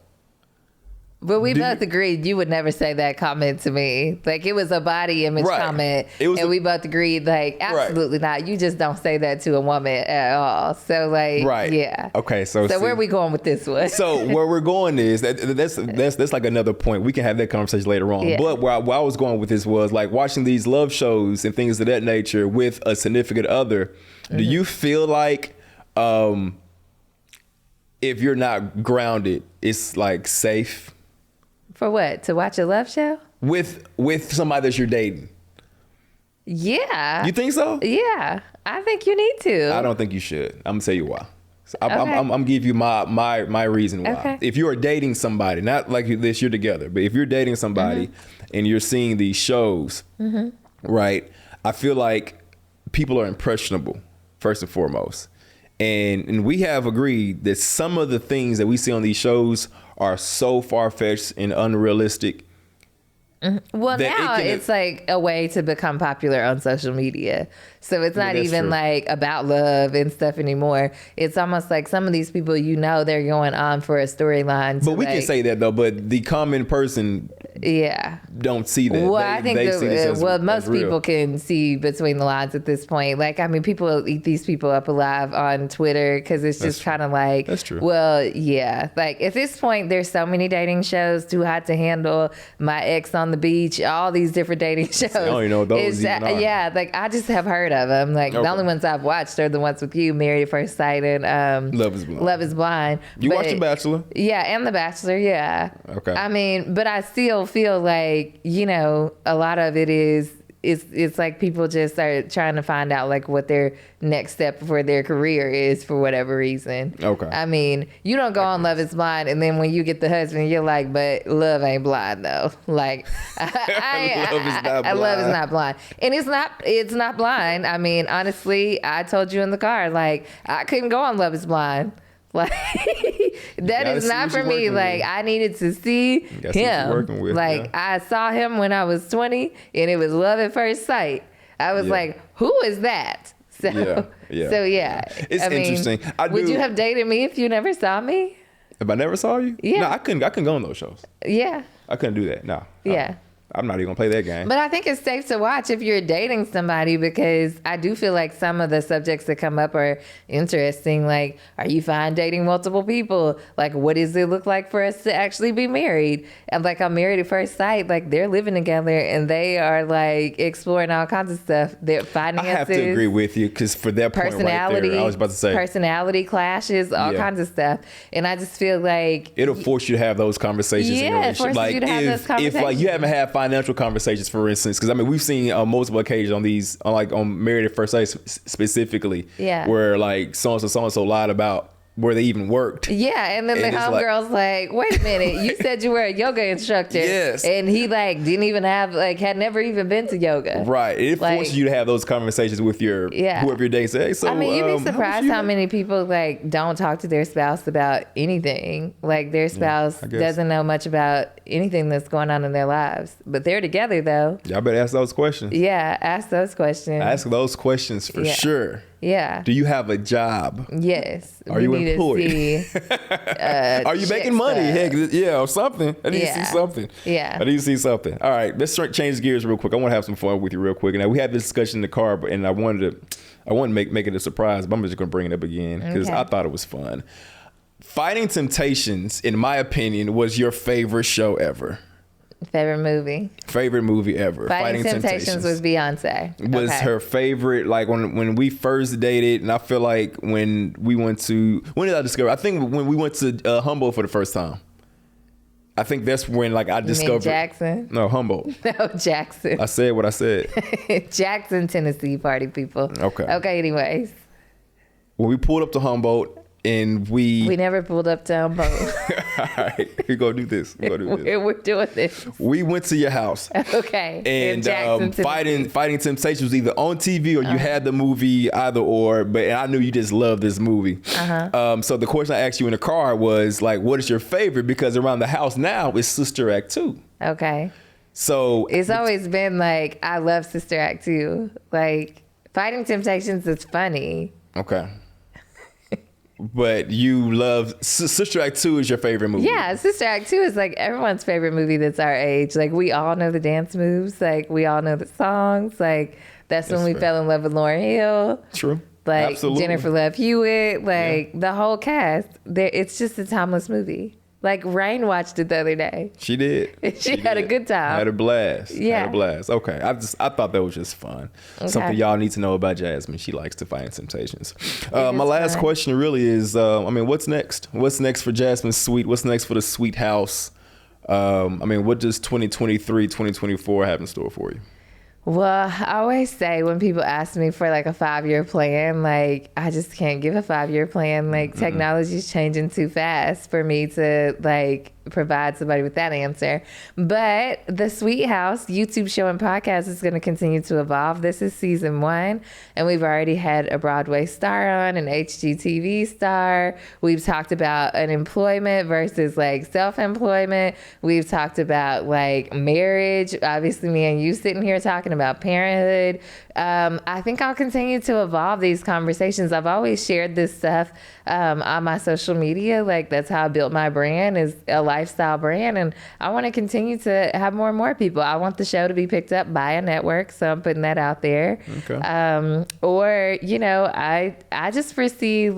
But we both agreed you would never say that comment to me. Like, it was a body image comment. And we both agreed, like, absolutely not. You just don't say that to a woman at all. So, like, yeah. Okay, so where are we going with this one? So where we're going is that's like another point. We can have that conversation later on. Yeah. But where I was going with this was, like, watching these love shows and things of that nature with a significant other. Do you feel like if you're not grounded, it's, like, safe? For what? To watch a love show? With somebody that you're dating. Yeah. You think so? Yeah. I think you need to. I don't think you should. I'm gonna tell you why. So I'm gonna give you my reason why. Okay. If you are dating somebody, not like this, you're together, but if you're dating somebody and you're seeing these shows, right? I feel like people are impressionable, first and foremost. And we have agreed that some of the things that we see on these shows are so far-fetched and unrealistic. Well, now it's like a way to become popular on social media. So it's not even like about love and stuff anymore. It's almost like some of these people, they're going on for a storyline. But we can say that though, but the common person don't see that. Well, I think most people can see between the lines at this point. Like, I mean, people eat these people up alive on Twitter because it's just kind of like, that's true. Well, yeah. Like, at this point, there's so many dating shows, Too Hot to Handle, My Ex on the Beach, all these different dating shows. I don't even know what those even are. Yeah, like, I just have heard of them. Like, the only ones I've watched are the ones with you, Married at First Sight and Love is Blind. You watched The Bachelor? Yeah, and The Bachelor, yeah. Okay. I mean, but I still feel like, a lot of it is it's like people just are trying to find out like what their next step for their career is for whatever reason. Okay. I mean, you don't go on Love is Blind and then when you get the husband, you're like, but love ain't blind though. Like, love is not blind. And it's not blind. I mean, honestly, I told you in the car, like, I couldn't go on Love is Blind. Like, that is not for me. Like, I needed to see him. Like, I saw him when I was 20 and it was love at first sight. I was like, who is that? So It's interesting. Would you have dated me if you never saw me? If I never saw you? Yeah. No, I couldn't go on those shows. Yeah. I couldn't do that. No. Yeah. I'm not even gonna play that game. But I think it's safe to watch if you're dating somebody because I do feel like some of the subjects that come up are interesting. Like, are you fine dating multiple people? Like, what does it look like for us to actually be married? And like, I'm Married at First Sight. Like, they're living together and they are like exploring all kinds of stuff. Their finances. I have to agree with you because for that point right there, I was about to say personality clashes, all kinds of stuff. And I just feel like it'll force you to have those conversations. Yeah, it forces you to have those conversations. If like you haven't had financial conversations, for instance, because I mean we've seen on multiple occasions on these, on Married at First Sight specifically, where like so and so lied about where they even worked. Yeah, and then the homegirl's like, wait a minute, you said you were a yoga instructor. Yes. And he like didn't even have had never even been to yoga. Right. It forces you to have those conversations with your whoever you're dating. Say, hey, so I mean, you'd be surprised how many people like don't talk to their spouse about anything. Like their spouse doesn't know much about anything that's going on in their lives. But they're together though. Y'all better ask those questions. Yeah, ask those questions. Ask those questions for sure. Yeah. Do you have a job? Yes. Are you employed? Are you making money? Heck, or something. I need to see something. Yeah. I need to see something. All right, let's change gears real quick. I want to have some fun with you real quick. And we had this discussion in the car, and I wanted to make it a surprise, but I'm just going to bring it up again because I thought it was fun. Fighting Temptations, in my opinion, was your favorite show ever. Favorite movie ever. Fighting Temptations was Beyonce. Was her favorite, like when we first dated, and I feel like when did I discover? I think when we went to Humboldt for the first time. I think that's when I discovered Jackson. No, Humboldt. No, Jackson. I said what I said. Jackson, Tennessee, party people. Okay. Anyways, when we pulled up to Humboldt. And we never pulled up to Humboldt. All right, we're going to do this. We're doing this. We went to your house. Okay. And Fighting Temptations was either on TV or you had the movie, either or. But I knew you just loved this movie. So the question I asked you in the car was what is your favorite? Because around the house now is Sister Act 2. Okay. So it's always been I love Sister Act 2. Fighting Temptations is funny. Okay. But you love Sister Act 2 is your favorite movie. Yeah, Sister Act 2 is everyone's favorite movie that's our age. We all know the dance moves. We all know the songs. That's when we fell in love with Lauryn Hill. True. Absolutely. Jennifer Love Hewitt. The whole cast. It's just a timeless movie. Rain watched it the other day. She did. She had a good time. Had a blast. Yeah. Had a blast. Okay. I thought that was just fun. Okay. Something y'all need to know about Jasmine. She likes to fight Temptations. My last question really is, what's next? What's next for Jasmine Sweet? What's next for the Sweet House? What does 2023, 2024 have in store for you? Well, I always say when people ask me for a 5-year plan, I just can't give a 5-year plan. Technology's changing too fast for me to provide somebody with that answer. But the Sweet House YouTube show and podcast is going to continue to evolve. This is season 1, and we've already had a Broadway star on, an HGTV star. We've talked about unemployment versus self-employment. We've talked about marriage. Obviously, me and you sitting here talking about parenthood. I think I'll continue to evolve these conversations. I've always shared this stuff on my social media. That's how I built my brand, is a lifestyle brand, and I want to continue to have more and more people. I want the show to be picked up by a network, so I'm putting that out there. Okay. I just foresee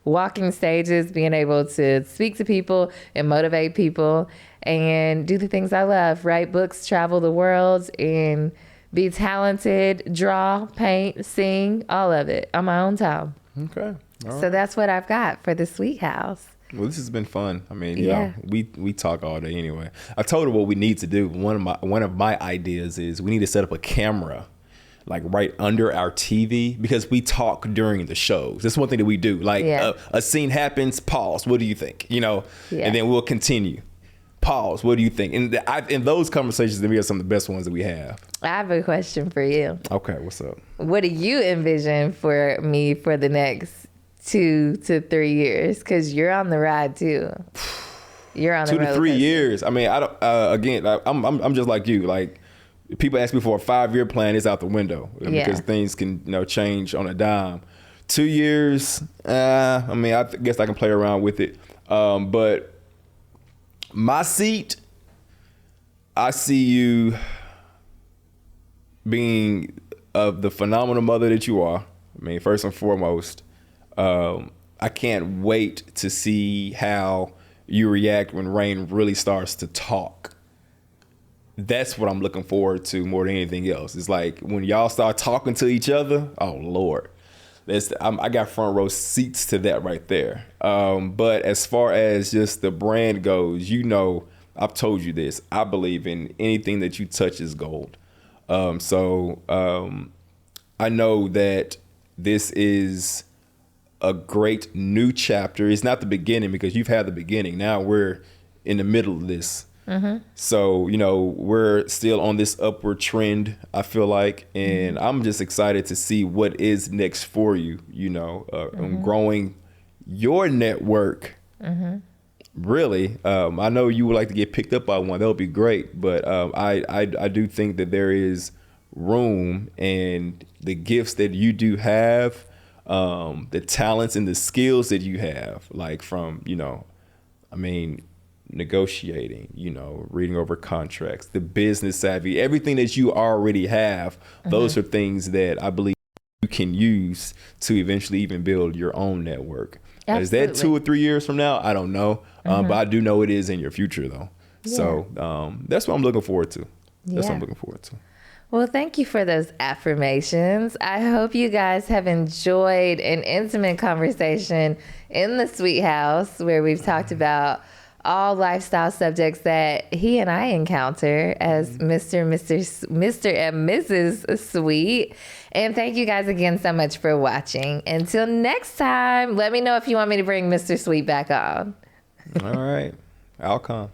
walking stages, being able to speak to people and motivate people and do the things I love, write books, travel the world, and be talented, draw, paint, sing, all of it on my own time. Okay. All right. So that's what I've got for the Sweet House. Well, this has been fun. We talk all day anyway. I told her what we need to do. One of my ideas is we need to set up a camera right under our TV, because we talk during the shows. That's one thing that we do. A scene happens, pause. What do you think? And then we'll continue. Pause. What do you think? And those conversations, to me, are some of the best ones that we have. I have a question for you. Okay, what's up? What do you envision for me for the next 2 to 3 years? Because you're on the ride too. You're on the 2 to 3 years. I don't. I'm just like you. People ask me for a 5-year plan. It's out the window because things can change on a dime. 2 years. I guess I can play around with it. But my seat, I see you being the phenomenal mother that you are. First and foremost, I can't wait to see how you react when Rain really starts to talk. That's what I'm looking forward to more than anything else. It's when y'all start talking to each other, oh Lord. I got front row seats to that right there. But as far as just the brand goes, I've told you this. I believe in anything that you touch is gold. So I know that this is a great new chapter. It's not the beginning because you've had the beginning. Now we're in the middle of this. So, we're still on this upward trend, I feel like. And I'm just excited to see what is next for you, and growing your network. Really. I know you would like to get picked up by one. That would be great. But I do think that there is room, and the gifts that you do have, the talents and the skills that you have, like from, negotiating, reading over contracts, the business savvy, everything that you already have, those are things that I believe you can use to eventually even build your own network. Is that 2 or 3 years from now? I don't know. But I do know it is in your future, though. Yeah. So that's what I'm looking forward to. Well, thank you for those affirmations. I hope you guys have enjoyed an intimate conversation in the Sweet House where we've talked about all lifestyle subjects that he and I encounter as Mr. and Mrs. Sweet. And thank you guys again so much for watching. Until next time, let me know if you want me to bring Mr. Sweet back on. All right. I'll come.